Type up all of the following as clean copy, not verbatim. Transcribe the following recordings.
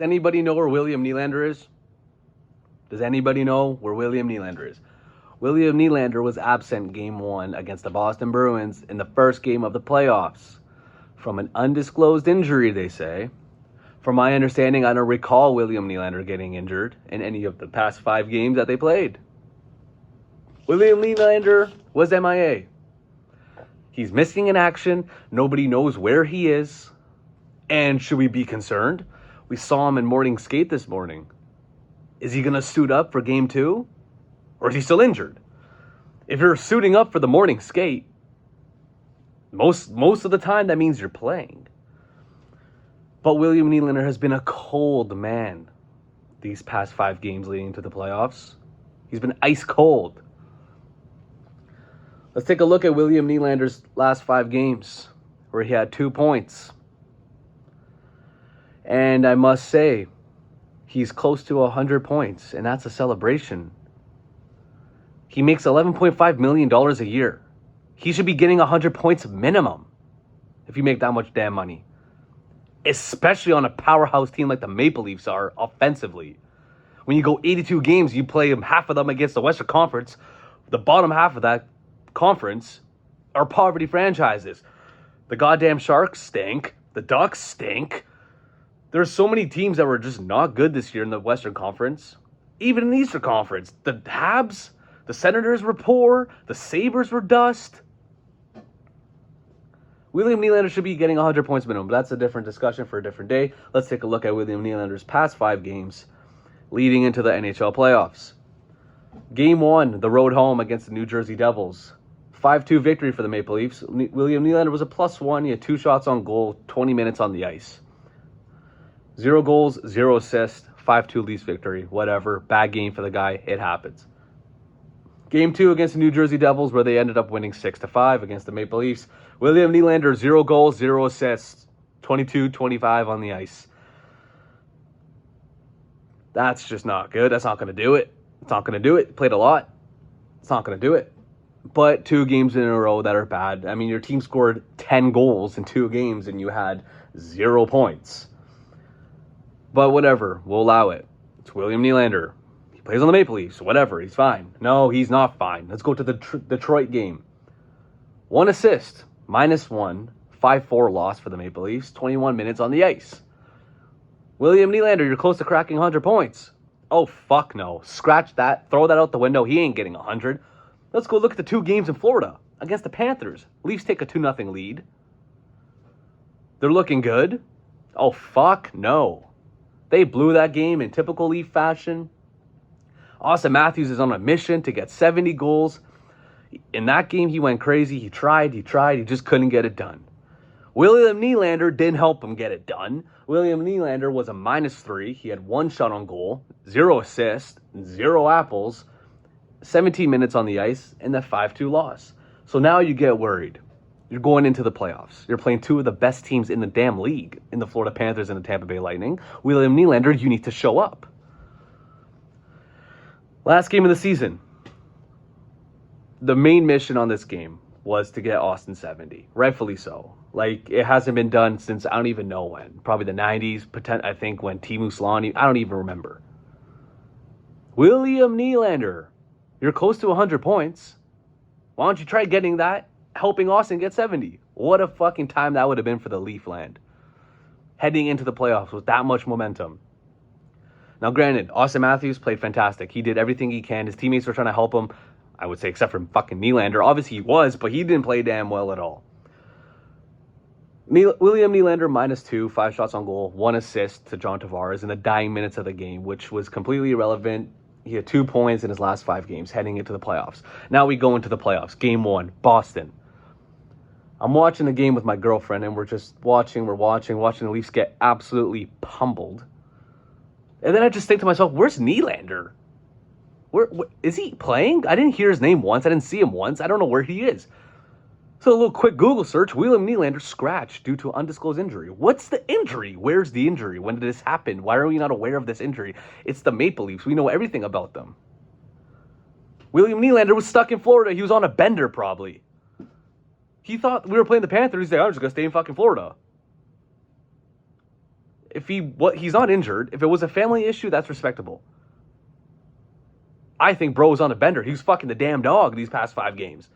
Anybody know where William Nylander is? Does anybody know where William Nylander is? William Nylander was absent game 1 against the Boston Bruins in the first game of the playoffs from an undisclosed injury, they say. From my understanding, I don't recall William Nylander getting injured in any of the past 5 games that they played. William Nylander was MIA. He's missing in action. Nobody knows where he is. And should we be concerned? We saw him in morning skate this morning. Is he going to suit up for game 2? Or is he still injured? If you're suiting up for the morning skate, most of the time that means you're playing. But William Nylander has been a cold man these past 5 games leading to the playoffs. He's been ice cold. Let's take a look at William Nylander's last 5 games where he had 2 points. And I must say, he's close to 100 points, and that's a celebration. He makes $11.5 million a year. He should be getting 100 points minimum if you make that much damn money. Especially on a powerhouse team like the Maple Leafs are offensively. When you go 82 games, you play half of them against the Western Conference. The bottom half of that conference are poverty franchises. The goddamn Sharks stink. The Ducks stink. There's so many teams that were just not good this year in the Western Conference. Even in the Eastern Conference. The Habs, the Senators were poor. The Sabres were dust. William Nylander should be getting 100 points minimum, but that's a different discussion for a different day. Let's take a look at William Nylander's past 5 games leading into the NHL playoffs. Game 1, the road home against the New Jersey Devils. 5-2 victory for the Maple Leafs. William Nylander was a +1. He had 2 shots on goal, 20 minutes on the ice. 0 goals, 0 assists, 5-2 Leafs victory. Whatever. Bad game for the guy. It happens. Game 2 against the New Jersey Devils, where they ended up winning 6-5 against the Maple Leafs. William Nylander, 0 goals, 0 assists, 22-25 on the ice. That's just not good. That's not going to do it. It's not going to do it. Played a lot. It's not going to do it. But 2 games in a row that are bad. I mean, your team scored 10 goals in 2 games and you had 0 points. But whatever. We'll allow it. It's William Nylander. He plays on the Maple Leafs. Whatever. He's fine. No, he's not fine. Let's go to the Detroit game. 1 assist. -1. 5-4 loss for the Maple Leafs. 21 minutes on the ice. William Nylander, you're close to cracking 100 points. Oh, fuck no. Scratch that. Throw that out the window. He ain't getting 100. Let's go look at the 2 games in Florida against the Panthers. Leafs take a 2-0 lead. They're looking good. Oh, fuck no. They blew that game in typical Leaf fashion. Austin Matthews is on a mission to get 70 goals. In that game, he went crazy. He tried. He just couldn't get it done. William Nylander didn't help him get it done. William Nylander was a -3. He had 1 shot on goal, 0 assists, 0 apples, 17 minutes on the ice, and that 5-2 loss. So now you get worried. You're going into the playoffs. You're playing 2 of the best teams in the damn league, in the Florida Panthers and the Tampa Bay Lightning. William Nylander, you need to show up. Last game of the season. The main mission on this game was to get Austin 70. Rightfully so. Like, it hasn't been done since I don't even know when. Probably the 90s, I think, when Teemu Selanne, I don't even remember. William Nylander, you're close to 100 points. Why don't you try getting that, helping Austin get 70? What a fucking time that would have been for the Leafland. Heading into the playoffs with that much momentum. Now, granted, Austin Matthews played fantastic. He did everything he can. His teammates were trying to help him. I would say except for fucking Nylander. Obviously he was, but he didn't play damn well at all. William Nylander -2, 5 shots on goal, 1 assist to John Tavares in the dying minutes of the game, which was completely irrelevant. He had 2 points in his last 5 games heading into the playoffs. Now we go into the playoffs. Game 1, Boston. I'm watching the game with my girlfriend, and we're just watching the Leafs get absolutely pummeled. And then I just think to myself, where's Nylander? Where is he playing? I didn't hear his name once. I didn't see him once. I don't know where he is. So a little quick Google search. William Nylander scratched due to undisclosed injury. What's the injury? Where's the injury? When did this happen? Why are we not aware of this injury? It's the Maple Leafs. We know everything about them. William Nylander was stuck in Florida. He was on a bender probably. He thought we were playing the Panthers. He's like, I'm just going to stay in fucking Florida. he's not injured. If it was a family issue, that's respectable. I think bro was on a bender. He was fucking the damn dog these past 5 games.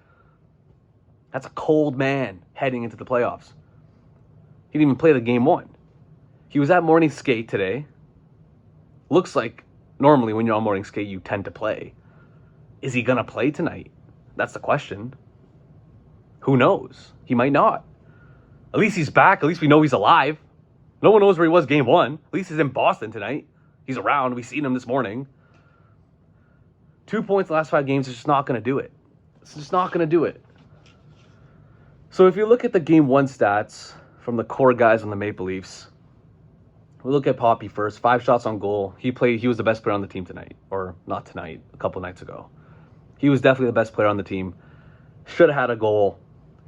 That's a cold man heading into the playoffs. He didn't even play the game 1. He was at morning skate today. Looks like normally when you're on morning skate, you tend to play. Is he going to play tonight? That's the question. Who knows? He might not. At least he's back. At least we know he's alive. No one knows where he was game 1. At least he's in Boston tonight. He's around. We've seen him this morning. 2 points the last 5 games is just not going to do it. It's just not going to do it. So if you look at the game 1 stats from the core guys on the Maple Leafs, we look at Poppy first. 5 shots on goal. He was the best player on the team tonight. Or not tonight, a couple nights ago. He was definitely the best player on the team. Should have had a goal.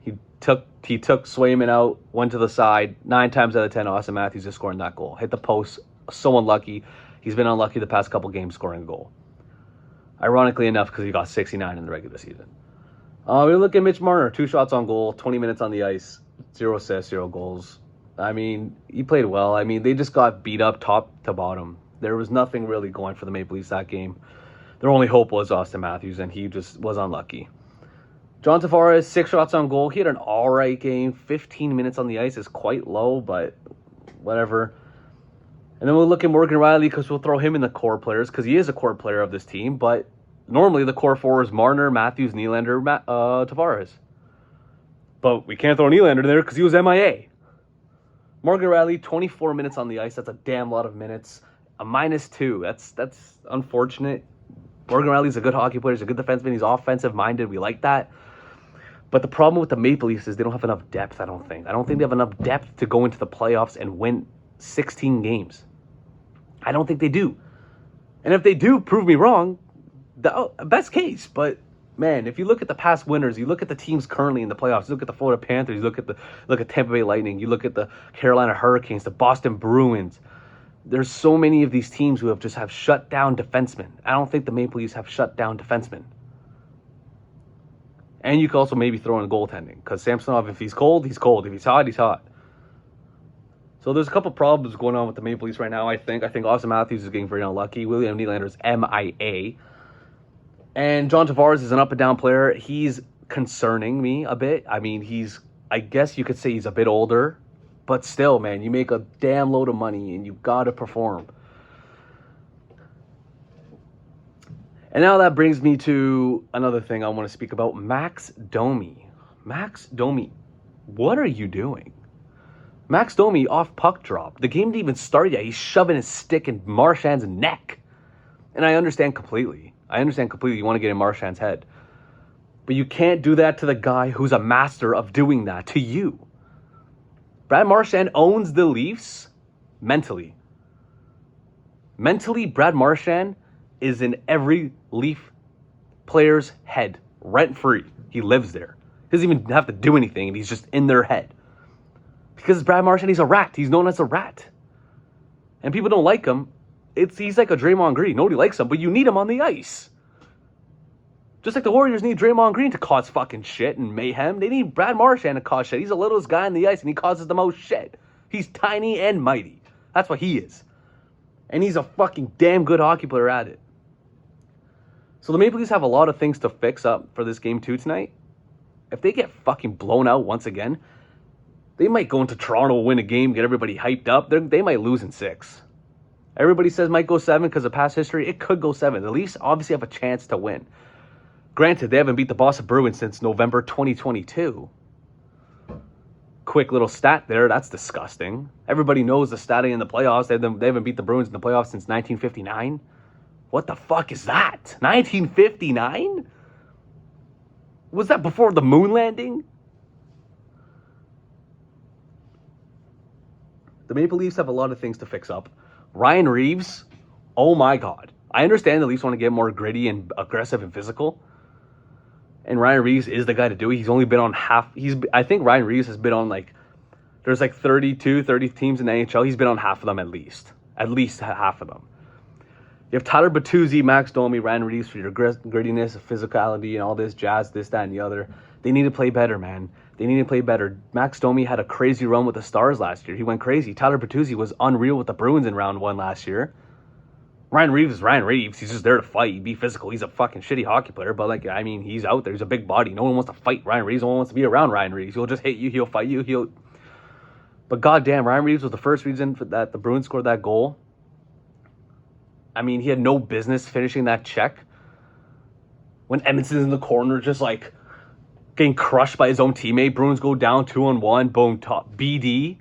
He took Swayman out, went to the side. 9 times out of 10, Austin Matthews is scoring that goal. Hit the post. So unlucky. He's been unlucky the past couple games scoring a goal. Ironically enough, because he got 69 in the regular season. We look at Mitch Marner. 2 shots on goal, 20 minutes on the ice, 0 assists, 0 goals. I mean, he played well. I mean, they just got beat up top to bottom. There was nothing really going for the Maple Leafs that game. Their only hope was Austin Matthews, and he just was unlucky. John Tavares, 6 shots on goal. He had an all right game. 15 minutes on the ice is quite low, but whatever. And then we'll look at Morgan Rielly because we'll throw him in the core players because he is a core player of this team. But normally the core 4 is Marner, Matthews, Nylander, Tavares. But we can't throw Nylander in there because he was MIA. Morgan Rielly, 24 minutes on the ice. That's a damn lot of minutes. A -2. That's unfortunate. Morgan Rielly's a good hockey player. He's a good defenseman. He's offensive-minded. We like that. But the problem with the Maple Leafs is they don't have enough depth, I don't think. I don't think they have enough depth to go into the playoffs and win 16 games. I don't think they do. And if they do, prove me wrong, best case. But, man, if you look at the past winners, you look at the teams currently in the playoffs, you look at the Florida Panthers, you look at Tampa Bay Lightning, you look at the Carolina Hurricanes, the Boston Bruins. There's so many of these teams who have shut down defensemen. I don't think the Maple Leafs have shut down defensemen. And you can also maybe throw in goaltending. Because Samsonov, if he's cold, he's cold. If he's hot, he's hot. So there's a couple problems going on with the Maple Leafs right now, I think. I think Austin Matthews is getting very unlucky. William Nylander's MIA. And John Tavares is an up-and-down player. He's concerning me a bit. I mean, I guess you could say he's a bit older. But still, man, you make a damn load of money and you got to perform. And now that brings me to another thing I want to speak about. Max Domi. Max Domi, what are you doing? Max Domi off puck drop. The game didn't even start yet. He's shoving his stick in Marchand's neck. And I understand completely. You want to get in Marchand's head. But you can't do that to the guy who's a master of doing that to you. Brad Marchand owns the Leafs mentally. Mentally, Brad Marchand is in every Leaf player's head, rent-free. He lives there. He doesn't even have to do anything, and he's just in their head. Because Brad Marchand, he's a rat. He's known as a rat. And people don't like him. He's like a Draymond Green. Nobody likes him, but you need him on the ice. Just like the Warriors need Draymond Green to cause fucking shit and mayhem, they need Brad Marchand to cause shit. He's the littlest guy on the ice, and he causes the most shit. He's tiny and mighty. That's what he is. And he's a fucking damn good hockey player at it. So the Maple Leafs have a lot of things to fix up for this game 2 tonight. If they get fucking blown out once again, they might go into Toronto, win a game, get everybody hyped up. They might lose in 6. Everybody says might go 7 because of past history. It could go 7. The Leafs obviously have a chance to win. Granted, they haven't beat the Boston Bruins since November 2022. Quick little stat there. That's disgusting. Everybody knows the stat in the playoffs. They haven't beat the Bruins in the playoffs since 1959. What the fuck is that? 1959? Was that before the moon landing? The Maple Leafs have a lot of things to fix up. Ryan Reeves, oh my God. I understand the Leafs want to get more gritty and aggressive and physical. And Ryan Reeves is the guy to do it. He's only been on half. I think Ryan Reeves has been on there's 30 teams in the NHL. He's been on half of them at least. At least half of them. You have Tyler Bertuzzi, Max Domi, Ryan Reeves for your grittiness, physicality, and all this jazz, this, that, and the other. They need to play better, man. They need to play better. Max Domi had a crazy run with the Stars last year. He went crazy. Tyler Bertuzzi was unreal with the Bruins in round 1 last year. Ryan Reeves is Ryan Reeves. He's just there to fight, be physical. He's a fucking shitty hockey player, but like, I mean, he's out there. He's a big body. No one wants to fight Ryan Reeves. No one wants to be around Ryan Reeves. He'll just hit you. He'll fight you. But goddamn, Ryan Reeves was the first reason for that the Bruins scored that goal. I mean, he had no business finishing that check. When Edmondson's in the corner, just like getting crushed by his own teammate. Bruins go down 2-on-1. Boom, top BD.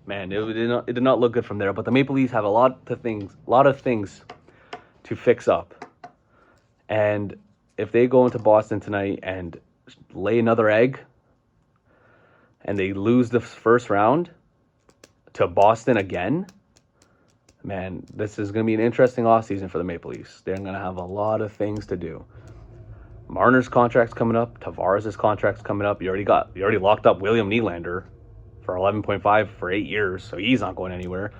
Man, it did not look good from there. But the Maple Leafs have a lot of things to fix up. And if they go into Boston tonight and lay another egg, and they lose the first round to Boston again, man, this is going to be an interesting offseason for the Maple Leafs. They're going to have a lot of things to do. Marner's contract's coming up. Tavares' contract's coming up. You already locked up William Nylander for 11.5 for 8 years, so he's not going anywhere.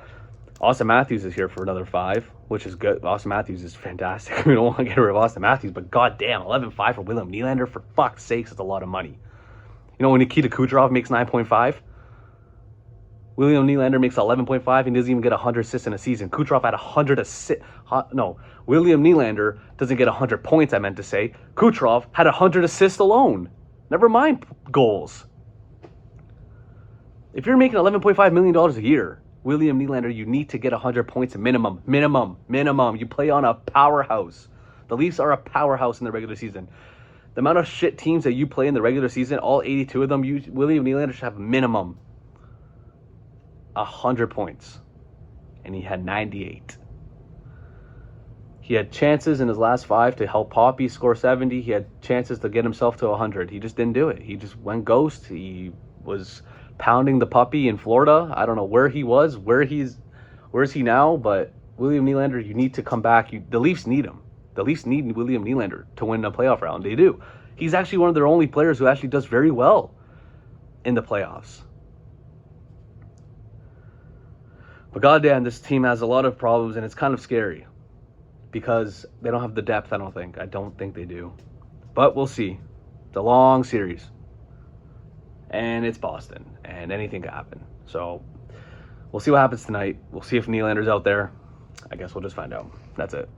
Austin Matthews is here for another 5, which is good. Austin Matthews is fantastic. We don't want to get rid of Austin Matthews, but goddamn, 11.5 for William Nylander, for fuck's sakes, it's a lot of money. You know, when Nikita Kucherov makes 9.5, William Nylander makes 11.5 and doesn't even get 100 assists in a season. Kucherov had 100 assists. No, William Nylander doesn't get 100 points, I meant to say. Kucherov had 100 assists alone. Never mind goals. If you're making $11.5 million a year, William Nylander, you need to get 100 points minimum. You play on a powerhouse. The Leafs are a powerhouse in the regular season. The amount of shit teams that you play in the regular season, all 82 of them, William Nylander should have minimum 100 points. And he had 98. He had chances in his last 5 to help Poppy score 70. He had chances to get himself to 100. He just didn't do it. He just went ghost. He was pounding the puppy in Florida. I don't know where he was, where is he now, but William Nylander, you need to come back. The Leafs need him. The Leafs need William Nylander to win a playoff round. They do. He's actually one of their only players who actually does very well in the playoffs. But goddamn, this team has a lot of problems, and it's kind of scary because they don't have the depth, I don't think they do. But we'll see. It's a long series. And it's Boston, and anything can happen. So we'll see what happens tonight. We'll see if Nylander's out there. I guess we'll just find out. That's it.